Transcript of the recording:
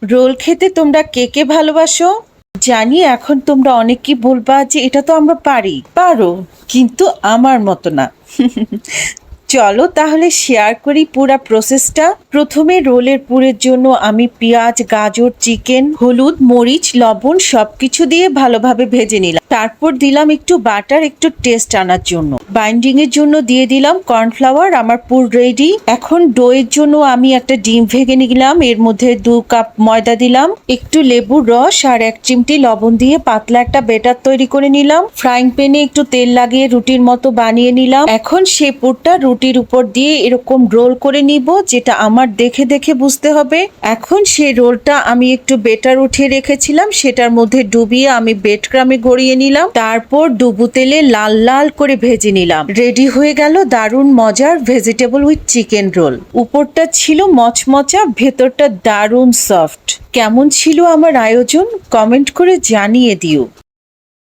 Role খেতে তোমরা কে কে ভালোবাসো? জানি এখন তোমরা অনেকেই বলবা যে এটা তো আমরা পারো, কিন্তু আমার মতো না। চলো তাহলে শেয়ার করি পুরা প্রসেসটা। প্রথমে রোলের পুরের জন্য আমি পেঁয়াজ, গাজর, চিকেন, হলুদ, মরিচ, লবণ সবকিছু দিয়ে ভালোভাবে ভেজে নিলাম। তারপর দিলাম একটু বাটার, একটু টেস্ট আনার জন্য। বাইন্ডিং এর জন্য দিয়ে দিলাম কর্নফ্লাওয়ার। আমার পুর রেডি। এখন ডোয়ের জন্য আমি একটা ডিম ভেঙে নিলাম, এর মধ্যে 2 কাপ ময়দা দিলাম, একটু লেবুর রস আর 1 চিমটি লবণ দিয়ে পাতলা একটা বেটার তৈরি করে নিলাম। ফ্রাইং প্যানে একটু তেল লাগিয়ে রুটির মতো বানিয়ে নিলাম। এখন সেই পুরটা রুটির উপর দিয়ে এরকম রোল করে নিব, যেটা আমার দেখে দেখে বুঝতে হবে। এখন সেই রোলটা আমি একটু বেটার উঠিয়ে রেখেছিলাম, সেটার মধ্যে ডুবিয়ে আমি ব্রেড ক্রামে গড়িয়ে নিলাম। তারপর ডুবু তেলে লাল লাল করে ভেজে নিলাম। রেডি হয়ে গেল দারুণ মজার ভেজিটেবল উইথ চিকেন রোল। উপরটা ছিল মচমচা, ভেতরটা দারুণ সফট। কেমন ছিল আমার আয়োজন? কমেন্ট করে জানিয়ে দিও।